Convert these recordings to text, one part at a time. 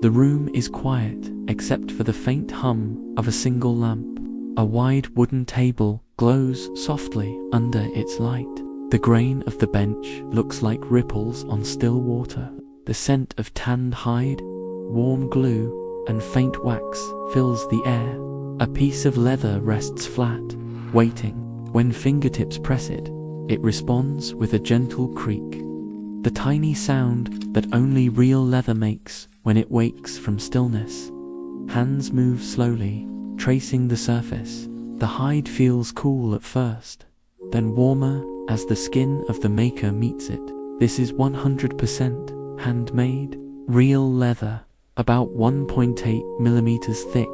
The room is quiet, except for the faint hum of a single lamp. A wide wooden table glows softly under its light. The grain of the bench looks like ripples on still water. The scent of tanned hide, warm glue, and faint wax fills the air. A piece of leather rests flat, waiting. When fingertips press it, it responds with a gentle creak. The tiny sound that only real leather makes when it wakes from stillness. Hands move slowly, tracing the surface. The hide feels cool at first, then warmer as the skin of the maker meets it. This is 100% handmade, real leather, about 1.8 millimeters thick,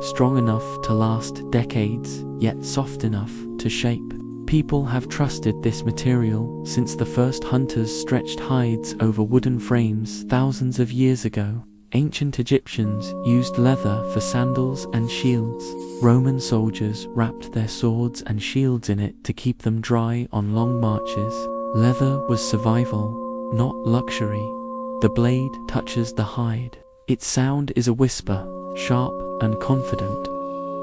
strong enough to last decades, yet soft enough to shape. People have trusted this material since the first hunters stretched hides over wooden frames thousands of years ago. Ancient Egyptians used leather for sandals and shields. Roman soldiers wrapped their swords and shields in it to keep them dry on long marches. Leather was survival, not luxury. The blade touches the hide. Its sound is a whisper, sharp and confident.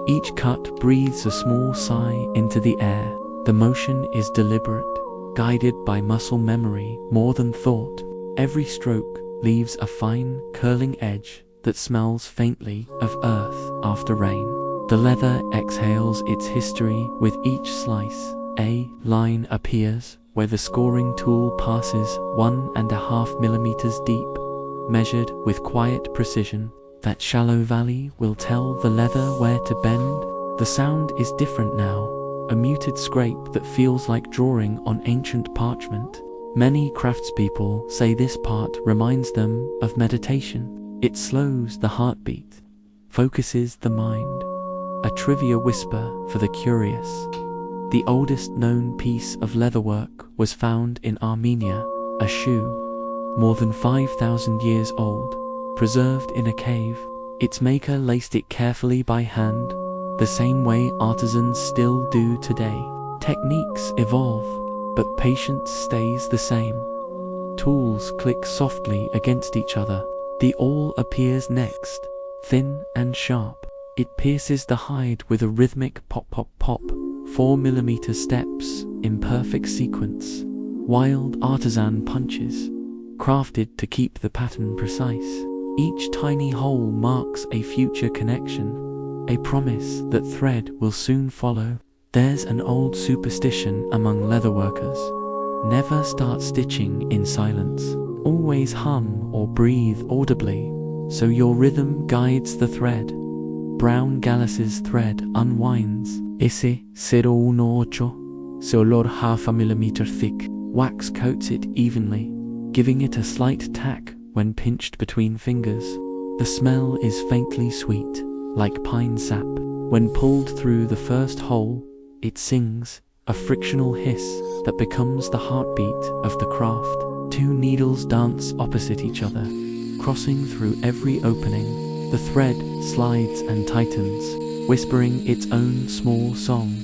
Each cut breathes a small sigh into the air. The motion is deliberate, guided by muscle memory more than thought. Every stroke leaves a fine, curling edge that smells faintly of earth after rain. The leather exhales its history with each slice. A line appears where the scoring tool passes 1.5 millimeters deep, measured with quiet precision. That shallow valley will tell the leather where to bend. The sound is different now, a muted scrape that feels like drawing on ancient parchment. Many craftspeople say this part reminds them of meditation. It slows the heartbeat, focuses the mind. A trivia whisper for the curious. The oldest known piece of leatherwork was found in Armenia, a shoe, more than 5,000 years old, preserved in a cave. Its maker laced it carefully by hand, the same way artisans still do today. Techniques evolve, but patience stays the same. Tools click softly against each other. The awl appears next, thin and sharp. It pierces the hide with a rhythmic pop pop pop. 4 millimeter steps in perfect sequence. Wild artisan punches, crafted to keep the pattern precise. Each tiny hole marks a future connection, a promise that thread will soon follow. There's an old superstition among leatherworkers. Never start stitching in silence. Always hum or breathe audibly, so your rhythm guides the thread. Brown Gallus's thread unwinds. Ese 018, solor 0.5 millimeter thick. Wax coats it evenly, giving it a slight tack when pinched between fingers. The smell is faintly sweet, like pine sap. When pulled through the first hole, it sings, a frictional hiss that becomes the heartbeat of the craft. Two needles dance opposite each other, crossing through every opening. The thread slides and tightens, whispering its own small song.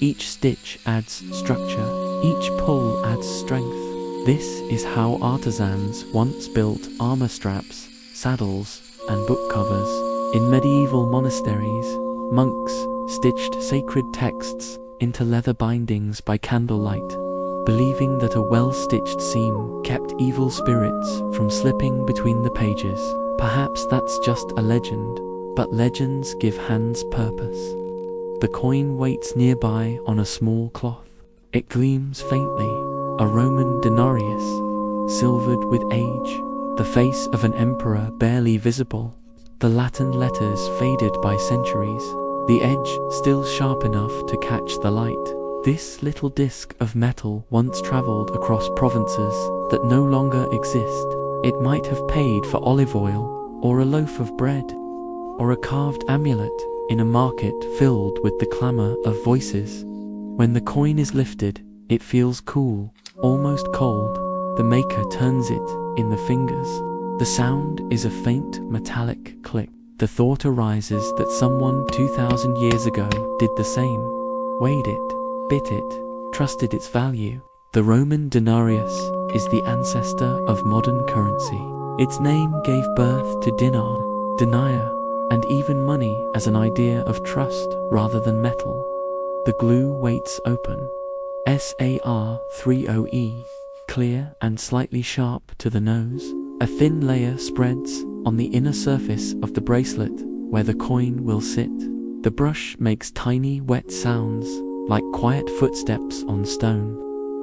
Each stitch adds structure, each pull adds strength. This is how artisans once built armor straps, saddles, and book covers. In medieval monasteries, monks stitched sacred texts into leather bindings by candlelight, believing that a well-stitched seam kept evil spirits from slipping between the pages. Perhaps that's just a legend, but legends give hands purpose. The coin waits nearby on a small cloth. It gleams faintly, a Roman denarius, silvered with age, the face of an emperor barely visible, the Latin letters faded by centuries, the edge still sharp enough to catch the light. This little disc of metal once traveled across provinces that no longer exist. It might have paid for olive oil, or a loaf of bread, or a carved amulet in a market filled with the clamor of voices. When the coin is lifted, it feels cool, almost cold. The maker turns it in the fingers. The sound is a faint metallic click. The thought arises that someone 2,000 years ago did the same. Weighed it, bit it, trusted its value. The Roman denarius is the ancestor of modern currency. Its name gave birth to dinar, denaya, and even money as an idea of trust rather than metal. The glue weights open. SAR30E, clear and slightly sharp to the nose. A thin layer spreads on the inner surface of the bracelet where the coin will sit. The brush makes tiny wet sounds like quiet footsteps on stone.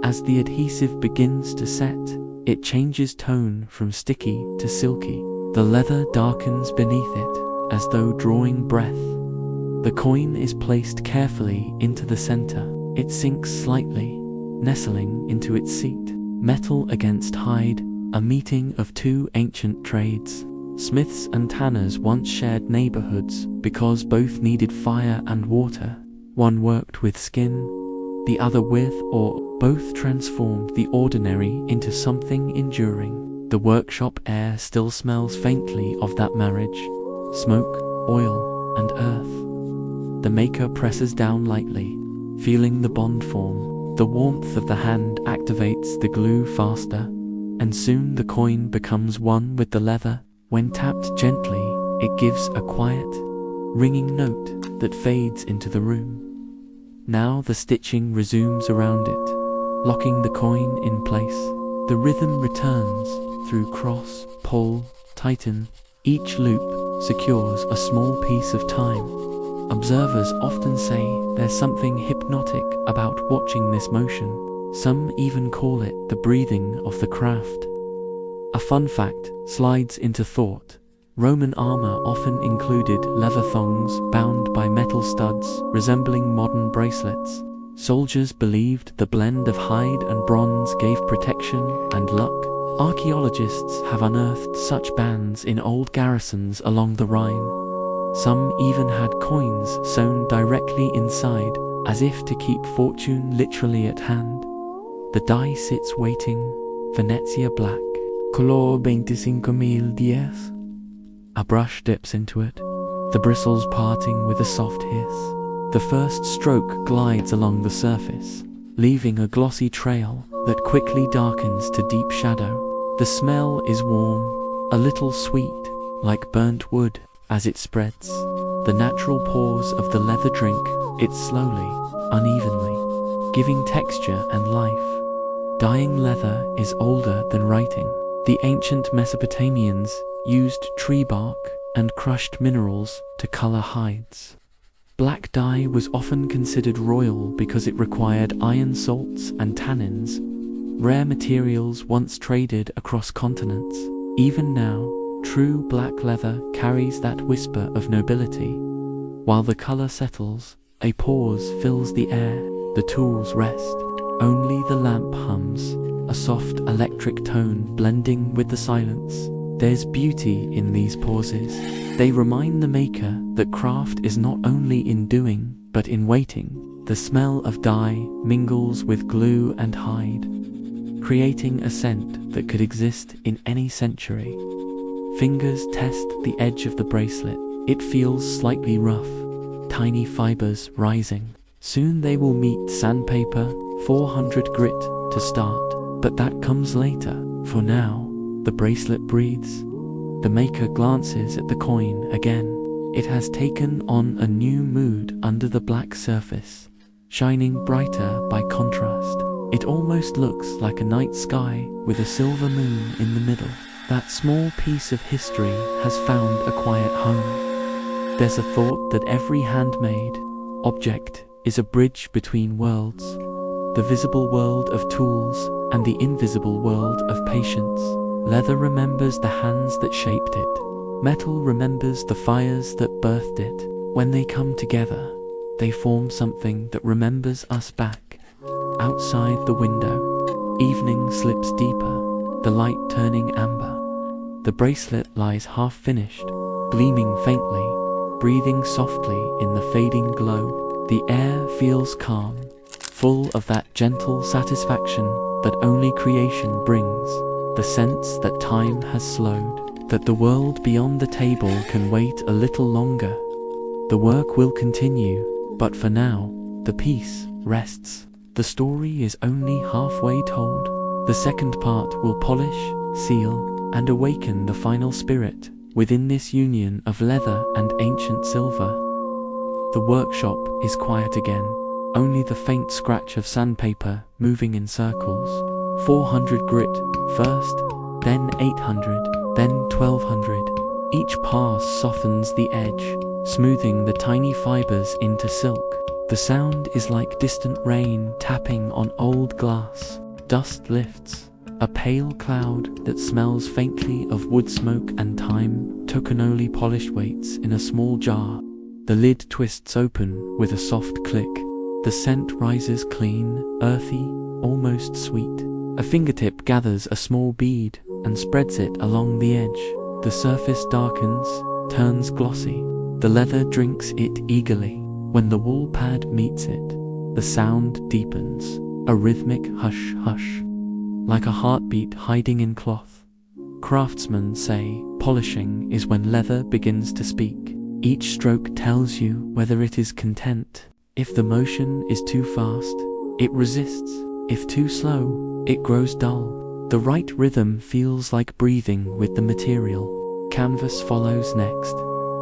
As the adhesive begins to set, it changes tone from sticky to silky. The leather darkens beneath it as though drawing breath. The coin is placed carefully into the center. It sinks slightly, nestling into its seat. Metal against hide, a meeting of two ancient trades. Smiths and tanners once shared neighborhoods because both needed fire and water. One worked with skin, the other with, or both transformed the ordinary into something enduring. The workshop air still smells faintly of that marriage: smoke, oil, and earth. The maker presses down lightly, feeling the bond form. The warmth of the hand activates the glue faster, and soon the coin becomes one with the leather. When tapped gently, it gives a quiet, ringing note that fades into the room. Now the stitching resumes around it, locking the coin in place. The rhythm returns through cross, pull, tighten. Each loop secures a small piece of time. Observers often say there's something hypnotic about watching this motion. Some even call it the breathing of the craft. A fun fact slides into thought. Roman armor often included leather thongs bound by metal studs resembling modern bracelets. Soldiers believed the blend of hide and bronze gave protection and luck. Archaeologists have unearthed such bands in old garrisons along the Rhine. Some even had coins sewn directly inside, as if to keep fortune literally at hand. The die sits waiting, Venezia black. Color 25,010. A brush dips into it, the bristles parting with a soft hiss. The first stroke glides along the surface, leaving a glossy trail that quickly darkens to deep shadow. The smell is warm, a little sweet, like burnt wood as it spreads. The natural pores of the leather drink it slowly, unevenly, giving texture and life. Dyeing leather is older than writing. The ancient Mesopotamians used tree bark and crushed minerals to color hides. Black dye was often considered royal because it required iron salts and tannins, rare materials once traded across continents. Even now, true black leather carries that whisper of nobility. While the color settles, a pause fills the air. The tools rest. Only the lamp hums, a soft electric tone blending with the silence. There's beauty in these pauses. They remind the maker that craft is not only in doing, but in waiting. The smell of dye mingles with glue and hide, creating a scent that could exist in any century. Fingers test the edge of the bracelet. It feels slightly rough, tiny fibers rising. Soon they will meet sandpaper, 400 grit to start, but that comes later. For now, the bracelet breathes. The maker glances at the coin again. It has taken on a new mood under the black surface, shining brighter by contrast. It almost looks like a night sky with a silver moon in the middle. That small piece of history has found a quiet home. There's a thought that every handmade object is a bridge between worlds, the visible world of tools and the invisible world of patience. Leather remembers the hands that shaped it. Metal remembers the fires that birthed it. When they come together, they form something that remembers us back. Outside the window, evening slips deeper, the light turning amber. The bracelet lies half finished, gleaming faintly, breathing softly in the fading glow. The air feels calm, full of that gentle satisfaction that only creation brings, the sense that time has slowed, that the world beyond the table can wait a little longer. The work will continue, but for now, the piece rests. The story is only halfway told. The second part will polish, seal, and awaken the final spirit within this union of leather and ancient silver. The workshop is quiet again, only the faint scratch of sandpaper moving in circles. 400 grit first, then 800, then 1200. Each pass softens the edge, smoothing the tiny fibers into silk. The sound is like distant rain tapping on old glass. Dust lifts, a pale cloud that smells faintly of wood smoke and time. Tokonoli polished waits in a small jar. The lid twists open with a soft click. The scent rises clean, earthy, almost sweet. A fingertip gathers a small bead and spreads it along the edge. The surface darkens, turns glossy. The leather drinks it eagerly. When the wool pad meets it, the sound deepens, a rhythmic hush-hush, like a heartbeat hiding in cloth. Craftsmen say polishing is when leather begins to speak. Each stroke tells you whether it is content. If the motion is too fast, it resists. If too slow, it grows dull. The right rhythm feels like breathing with the material. Canvas follows next.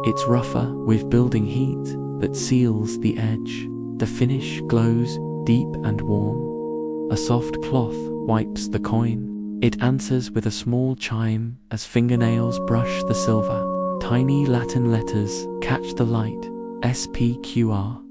It's rougher with building heat that seals the edge. The finish glows deep and warm. A soft cloth wipes the coin. It answers with a small chime as fingernails brush the silver. Tiny Latin letters catch the light. SPQR.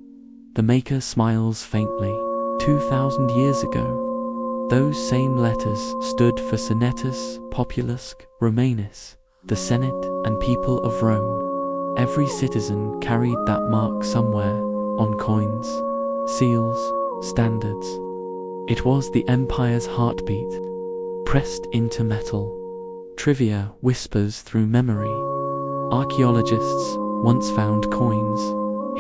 The maker smiles faintly. 2,000 years ago, those same letters stood for Senatus Populusque Romanus, the Senate and people of Rome. Every citizen carried that mark somewhere, on coins, seals, standards. It was the empire's heartbeat, pressed into metal. Trivia whispers through memory. Archaeologists once found coins,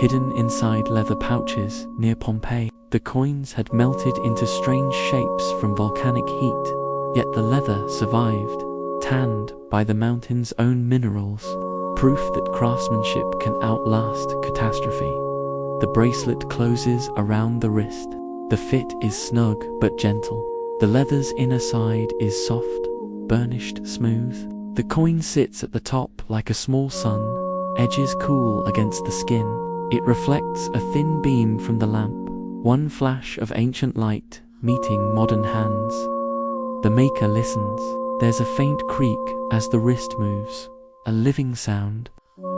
hidden inside leather pouches near Pompeii. The coins had melted into strange shapes from volcanic heat, yet the leather survived, tanned by the mountain's own minerals. Proof that craftsmanship can outlast catastrophe. The bracelet closes around the wrist. The fit is snug but gentle. The leather's inner side is soft, burnished smooth. The coin sits at the top like a small sun, edges cool against the skin. It reflects a thin beam from the lamp, one flash of ancient light meeting modern hands. The maker listens. There's a faint creak as the wrist moves. A living sound.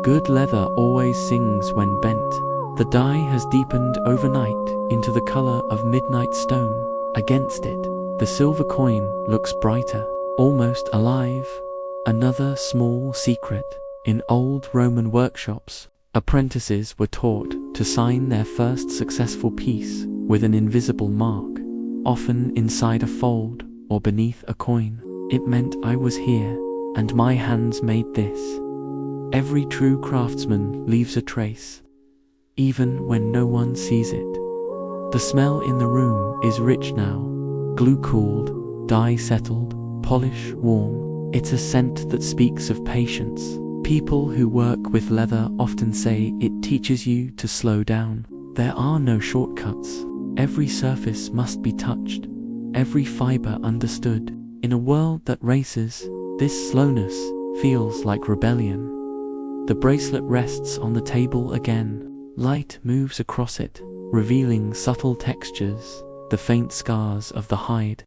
Good leather always sings when bent. The dye has deepened overnight into the color of midnight stone. Against it, the silver coin looks brighter, almost alive. Another small secret. In old Roman workshops, apprentices were taught to sign their first successful piece with an invisible mark, often inside a fold or beneath a coin. It meant I was here, and my hands made this. Every true craftsman leaves a trace, even when no one sees it. The smell in the room is rich now, glue-cooled, dye-settled, polish warm. It's a scent that speaks of patience. People who work with leather often say it teaches you to slow down. There are no shortcuts. Every surface must be touched, every fiber understood. In a world that races, this slowness feels like rebellion. The bracelet rests on the table again. Light moves across it, revealing subtle textures, the faint scars of the hide.